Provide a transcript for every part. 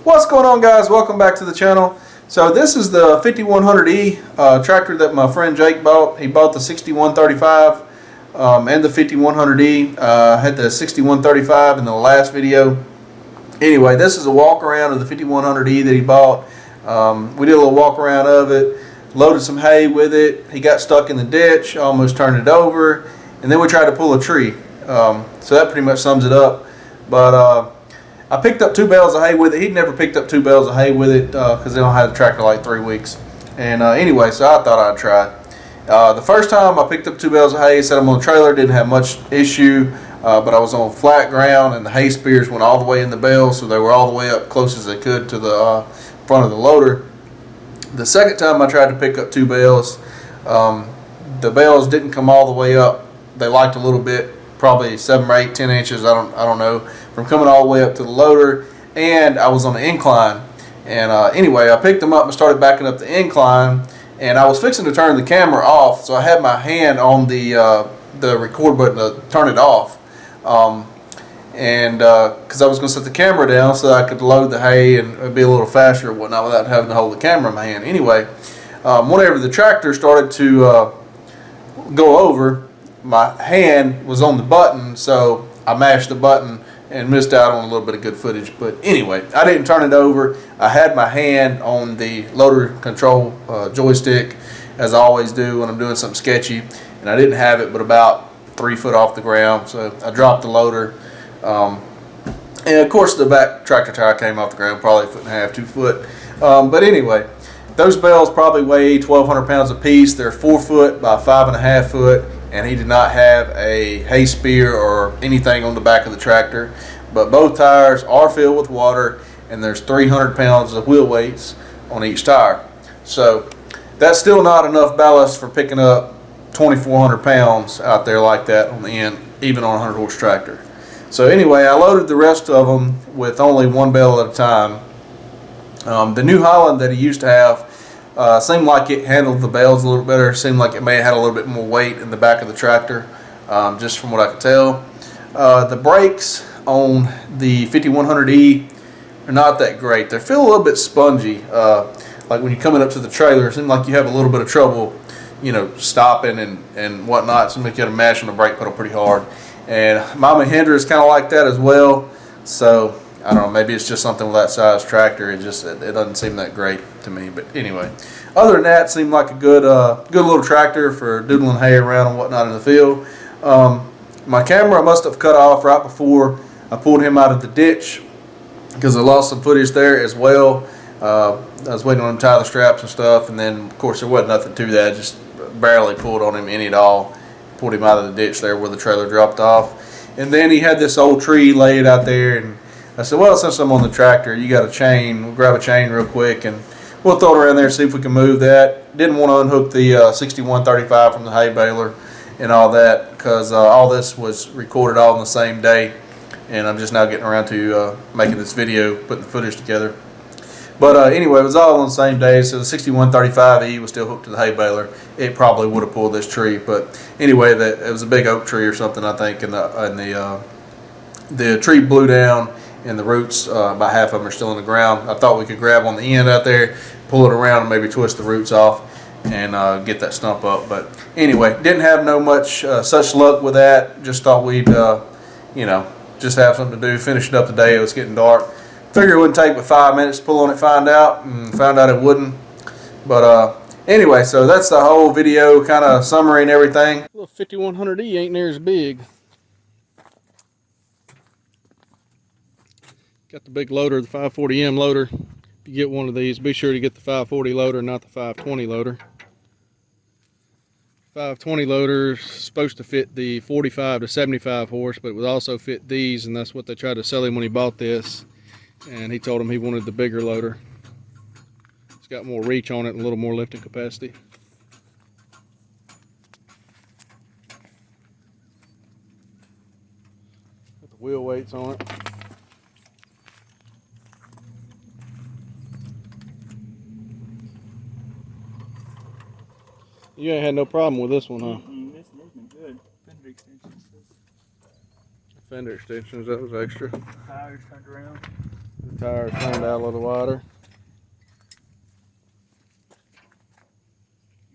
What's going on, guys? Welcome back to the channel. So this is the 5100E tractor that my friend Jake bought. He bought the 6135 and the 5100E. Had the 6135 in the last video. Anyway, this is a walk around of the 5100E that he bought. We did a little walk around of it, loaded some hay with it. He got stuck in the ditch, almost turned it over, and then we tried to pull a tree. So that pretty much sums it up. But I picked up 2 bales of hay with it. He'd never picked up 2 bales of hay with it because they don't have the tractor like 3 weeks. And anyway, so I thought I'd try. The first time I picked up 2 bales of hay, set them on the trailer, didn't have much issue, but I was on flat ground and the hay spears went all the way in the bales, so they were all the way up close as they could to the front of the loader. The second time I tried to pick up 2 bales, the bales didn't come all the way up. They liked a little bit, probably 7 or 8, 10 inches, I don't know, from coming all the way up to the loader, and I was on the incline. And anyway, I picked them up and started backing up the incline, and I was fixing to turn the camera off, so I had my hand on the record button to turn it off, because I was going to set the camera down so that I could load the hay and it'd be a little faster or whatnot without having to hold the camera in my hand. Anyway, whenever the tractor started to go over, my hand was on the button, so I mashed the button and missed out on a little bit of good footage. But anyway, I didn't turn it over. I had my hand on the loader control joystick, as I always do when I'm doing something sketchy, and I didn't have it but about 3 foot off the ground, so I dropped the loader. And of course the back tractor tire came off the ground, probably 1.5 to 2 foot. But anyway, those bales probably weigh 1,200 pounds a piece. They're 4 foot by 5.5 foot. And he did not have a hay spear or anything on the back of the tractor, but both tires are filled with water, and there's 300 pounds of wheel weights on each tire. So that's still not enough ballast for picking up 2,400 pounds out there like that on the end, even on a 100 horse tractor. So anyway, I loaded the rest of them with only 1 bale at a time. The New Holland that he used to have seemed like it handled the bales a little better. Seemed like it may have had a little bit more weight in the back of the tractor, just from what I could tell. The brakes on the 5100E are not that great. They feel a little bit spongy. Like when you're coming up to the trailer, it seems like you have a little bit of trouble, stopping and whatnot. It seems like you got to mash on the brake pedal pretty hard. And my Mahindra is kind of like that as well. So I don't know, maybe it's just something with that size tractor. It doesn't seem that great to me. But anyway, other than that, it seemed like a good little tractor for doodling hay around and whatnot in the field. My camera must have cut off right before I pulled him out of the ditch, because I lost some footage there as well. I was waiting on him to tie the straps and stuff, and then of course there wasn't nothing to that. I just barely pulled on him any at all. Pulled him out of the ditch there where the trailer dropped off. And then he had this old tree laid out there, and I said, well, since I'm on the tractor, you got a chain. We'll grab a chain real quick and we'll throw it around there and see if we can move that. Didn't want to unhook the 6135 from the hay baler and all that, because all this was recorded all on the same day, and I'm just now getting around to making this video, putting the footage together. But anyway, it was all on the same day, so the 6135E was still hooked to the hay baler. It probably would have pulled this tree, but anyway, it was a big oak tree or something, I think, and the tree blew down, and the roots, about half of them are still in the ground. I thought we could grab on the end out there, pull it around, and maybe twist the roots off and get that stump up. But anyway, didn't have much such luck with that. Just thought we'd just have something to do. Finished up the day. It was getting dark. Figured it wouldn't take but 5 minutes to pull on it, find out, and found out it wouldn't. But anyway, so that's the whole video, kind of summary and everything. Little 5100E ain't near as big. Got the big loader, the 540M loader. If you get one of these, be sure to get the 540 loader, not the 520 loader. 520 loader is supposed to fit the 45 to 75 horse, but it would also fit these, and that's what they tried to sell him when he bought this. And he told him he wanted the bigger loader. It's got more reach on it and a little more lifting capacity. Got the wheel weights on it. You ain't had no problem with this one, huh? This has been good. Fender extensions. Fender extensions, that was extra. Tires turned around. Tires turned out a little wider.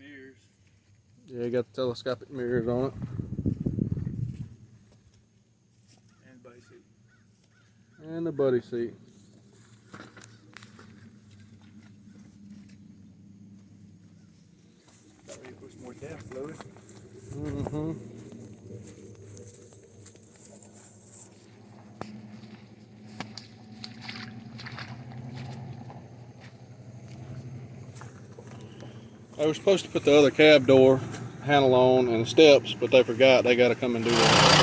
Mirrors. Yeah, you got the telescopic mirrors on it. And body seat. And the buddy seat. Thought we could put some more gas fluid. Mm-hmm. I was supposed to put the other cab door handle on and steps, but they forgot. They got to come and do that.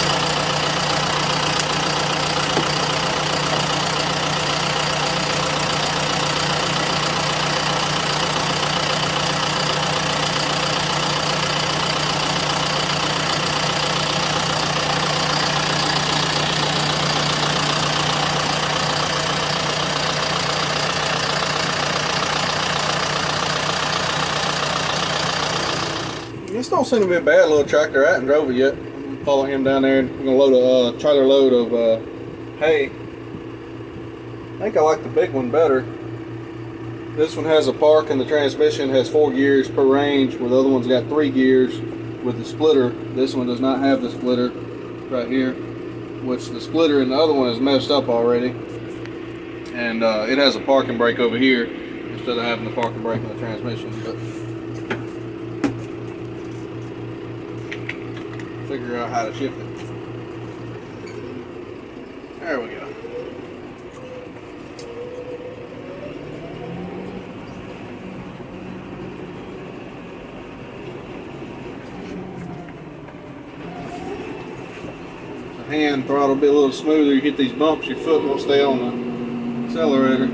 This don't seem to be a bad little tractor. I haven't drove it yet. I'm following him down there and we're gonna load a trailer load of hay. I think I like the big one better. This one has a park and the transmission has 4 gears per range, where the other one's got 3 gears with the splitter. This one does not have the splitter right here, which the splitter in the other one is messed up already. And it has a parking brake over here instead of having the parking brake in the transmission. But figure out how to shift it. There we go. The hand throttle will be a little smoother. You hit these bumps, your foot won't stay on the accelerator.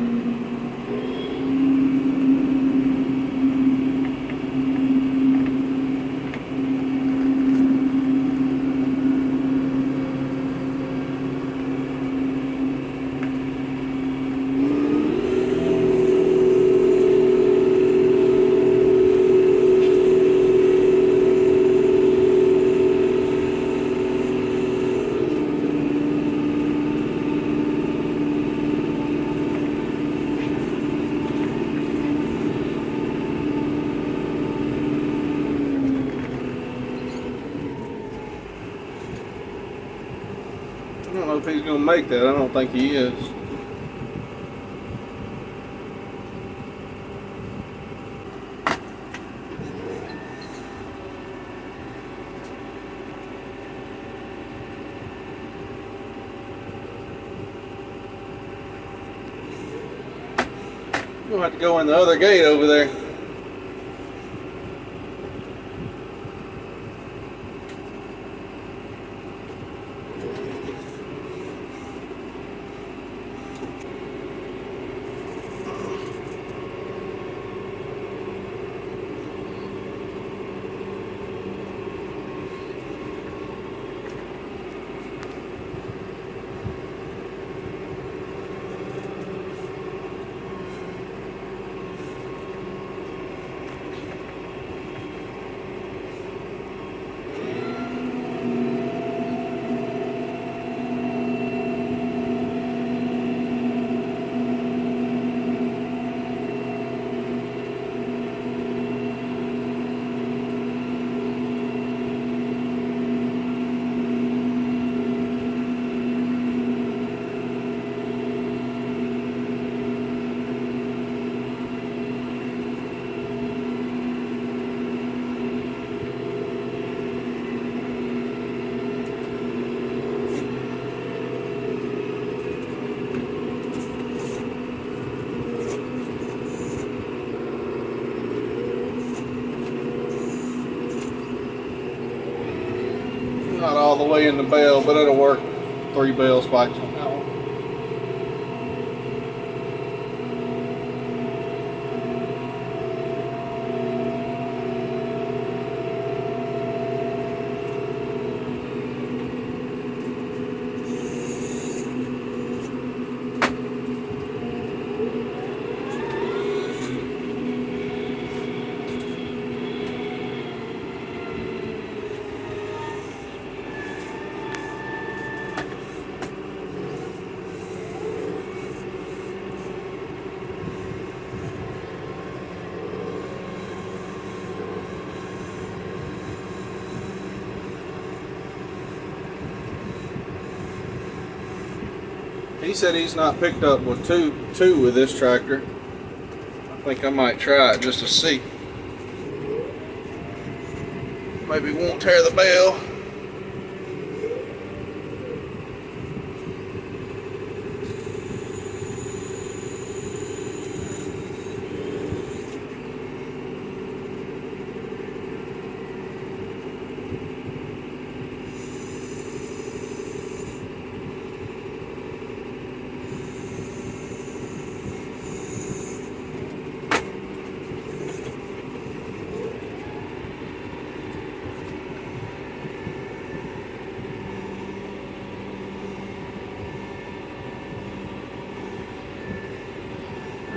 I don't know if he's going to make that. I don't think he is. You'll have to go in the other gate over there. Not all the way in the bell, but it'll work. 3 bell spikes on that one. He said he's not picked up with two with this tractor. I think I might try it just to see. Maybe won't tear the bell.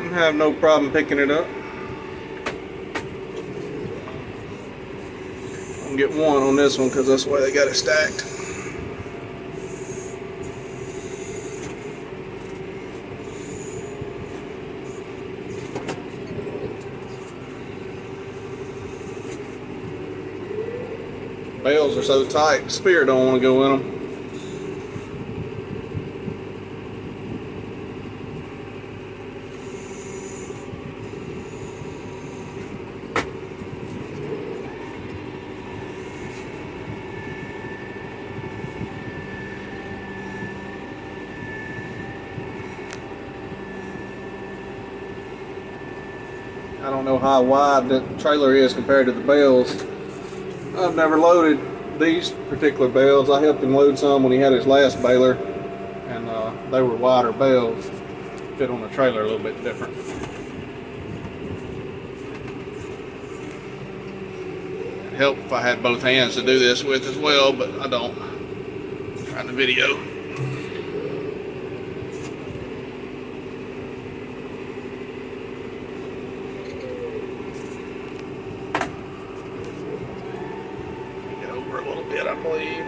Have no problem picking it up. I'll get one on this one because that's why they got it stacked. Bales are so tight, the spear don't want to go in them. I don't know how wide the trailer is compared to the bales. I've never loaded these particular bales. I helped him load some when he had his last baler, and they were wider bales. Fit on the trailer a little bit different. It'd help if I had both hands to do this with as well, but I don't. I'm trying to video. A little bit, I believe.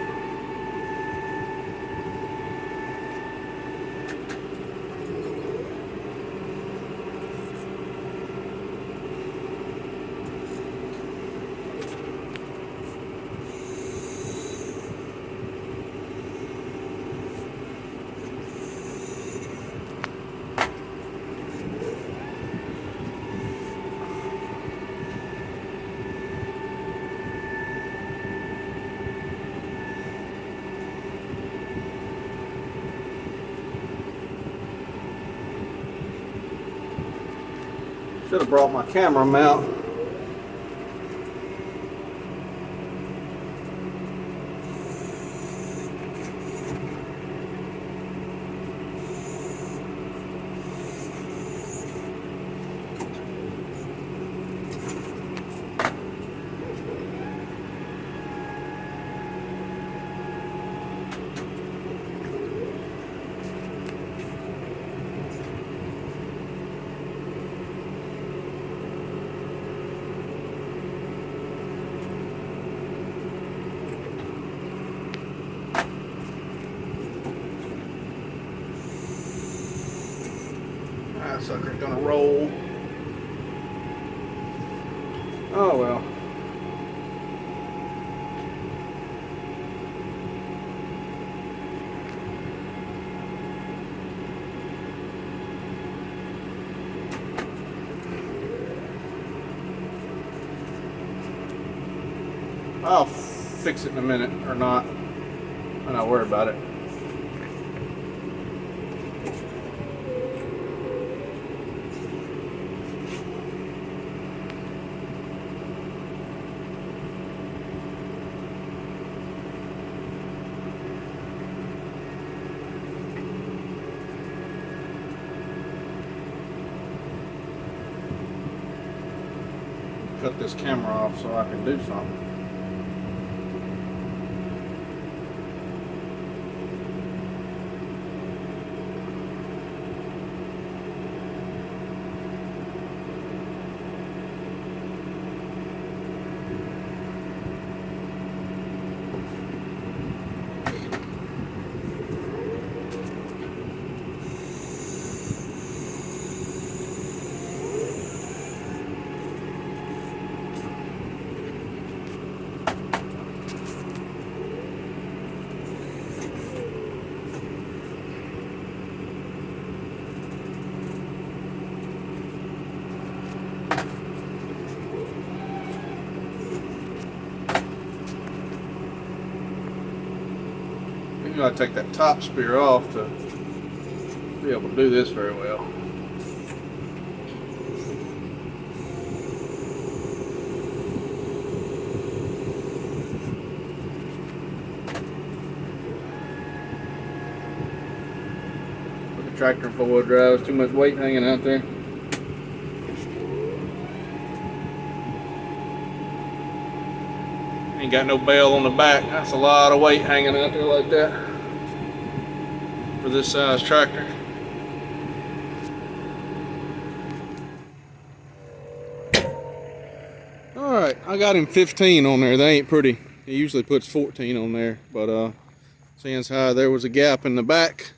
Should have brought my camera mount. That sucker's gonna roll. Oh well. I'll fix it in a minute, or not. I'm not worried about it. Cut this camera off so I can do something. gotta take that top spear off to be able to do this very well. Put the tractor in 4-wheel drive, there's too much weight hanging out there. Ain't got no bell on the back. That's a lot of weight hanging out there like that for this size tractor. Alright, I got him 15 on there. They ain't pretty. He usually puts 14 on there, but seeing as how there was a gap in the back,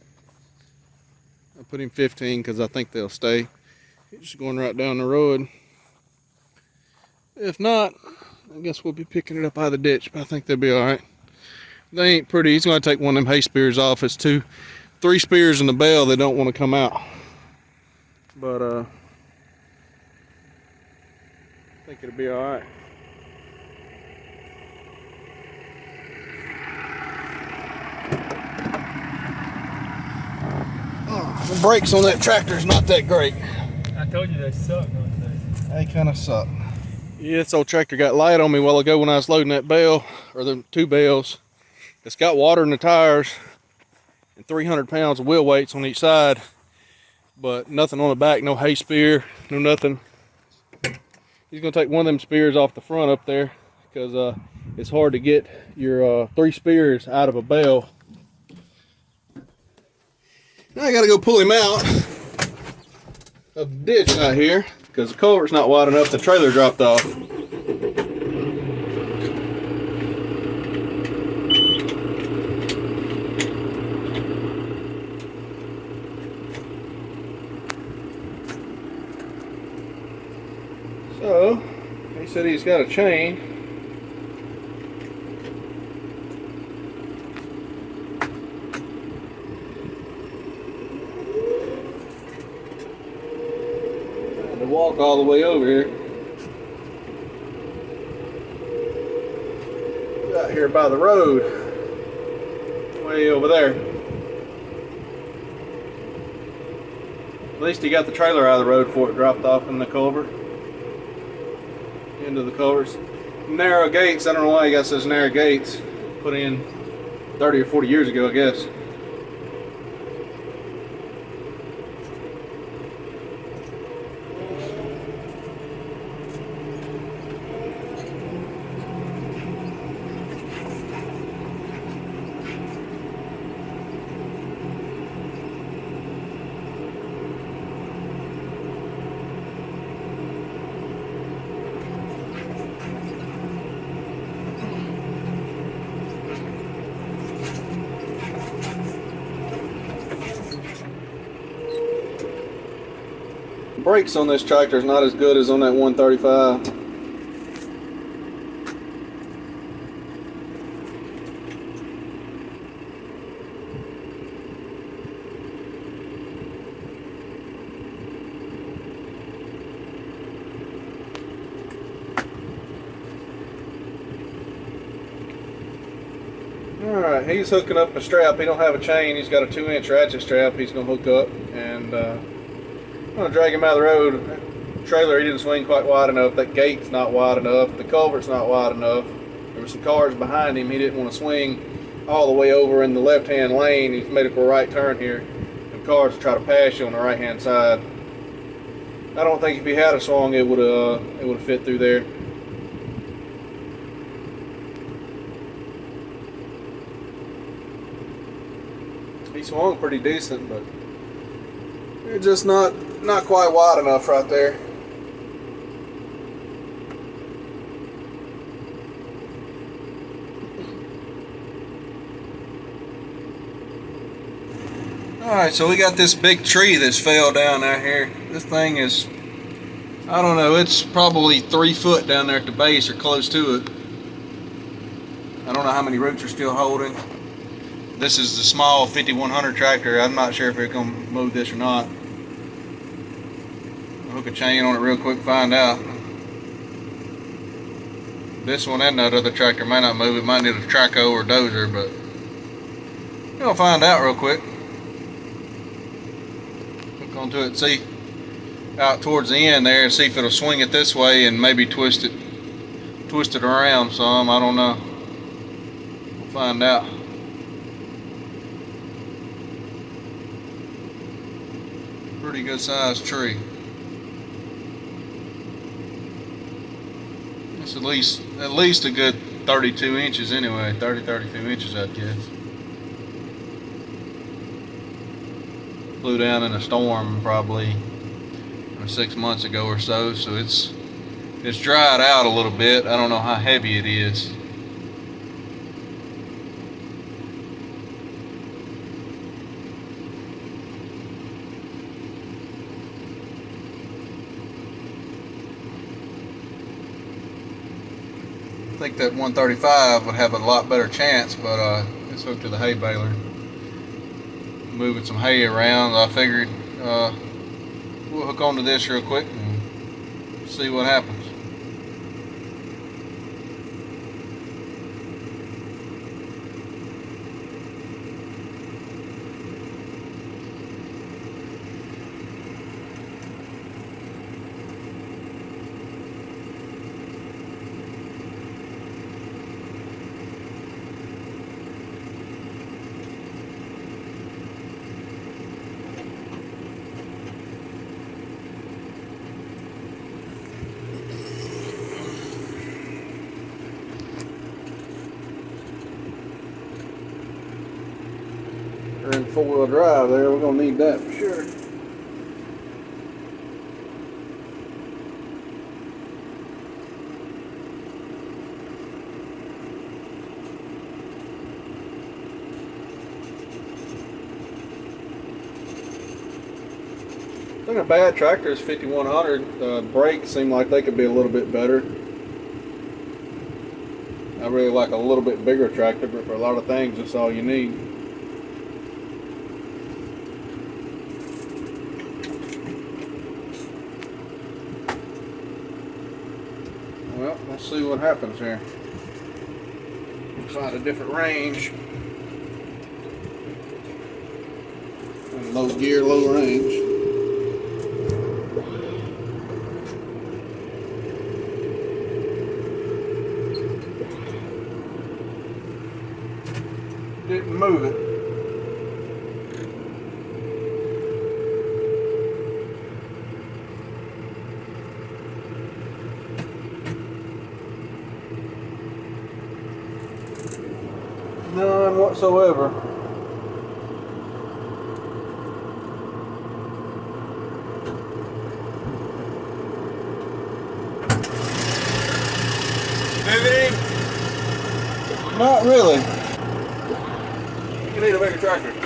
I put him 15 because I think they'll stay. He's just going right down the road. If not, I guess we'll be picking it up out of the ditch, but I think they'll be alright. They ain't pretty. He's going to take one of them hay spears off. It's 3 spears in the bell that don't want to come out. But I think it'll be alright. The brakes on that tractor is not that great. I told you they suck, don't They kind of suck. Yeah, this old tractor got light on me a while ago when I was loading that bell, or the 2 bells. It's got water in the tires and 300 pounds of wheel weights on each side, but nothing on the back, no hay spear, no nothing. He's gonna take one of them spears off the front up there because it's hard to get your 3 spears out of a bell. Now I gotta go pull him out of the ditch out here because the culvert's not wide enough, the trailer dropped off. So, he said he's got a chain. To walk all the way over here. Out here by the road. Way over there. At least he got the trailer out of the road before it dropped off in the culvert. Into the culverts. Narrow gates, I don't know why he got such narrow gates. Put in 30 or 40 years ago, I guess. Brakes on this tractor is not as good as on that 135. Alright, he's hooking up a strap. He don't have a chain. He's got a 2-inch ratchet strap he's going to hook up, and I'm going to drag him out of the road. That trailer, he didn't swing quite wide enough. That gate's not wide enough. The culvert's not wide enough. There were some cars behind him. He didn't want to swing all the way over in the left-hand lane. He's made it for a right turn here. And cars try to pass you on the right-hand side. I don't think if he had a swung, it would have fit through there. He swung pretty decent, but it's just not quite wide enough right there. Alright, so we got this big tree that's fell down out here. This thing is, I don't know, it's probably 3 foot down there at the base or close to it. I don't know how many roots are still holding. This is the small 5100 tractor. I'm not sure if it's going to move this or not. I'll hook a chain on it real quick and find out. This one and that other tractor may not move. It might need a traco or dozer, but We'll find out real quick. Hook onto it, see out towards the end there, and see if it'll swing it this way and maybe twist it around some. I don't know. We'll find out. Pretty good sized tree. It's at least a good 32 inches anyway. 32 inches, I'd guess. Blew down in a storm probably 6 months ago or so, so it's dried out a little bit. I don't know how heavy it is. I think that 135 would have a lot better chance, but it's hooked to the hay baler. Moving some hay around, I figured we'll hook onto this real quick and see what happens. We're in 4-wheel drive there, we're gonna need that for sure. I think a bad tractor is 5100. Brakes seem like they could be a little bit better. I really like a little bit bigger tractor, but for a lot of things, that's all you need. Well, let's see what happens here. Find a different range. Low gear, low range. Didn't move it. None whatsoever. Moving? Not really. You need a bigger tractor.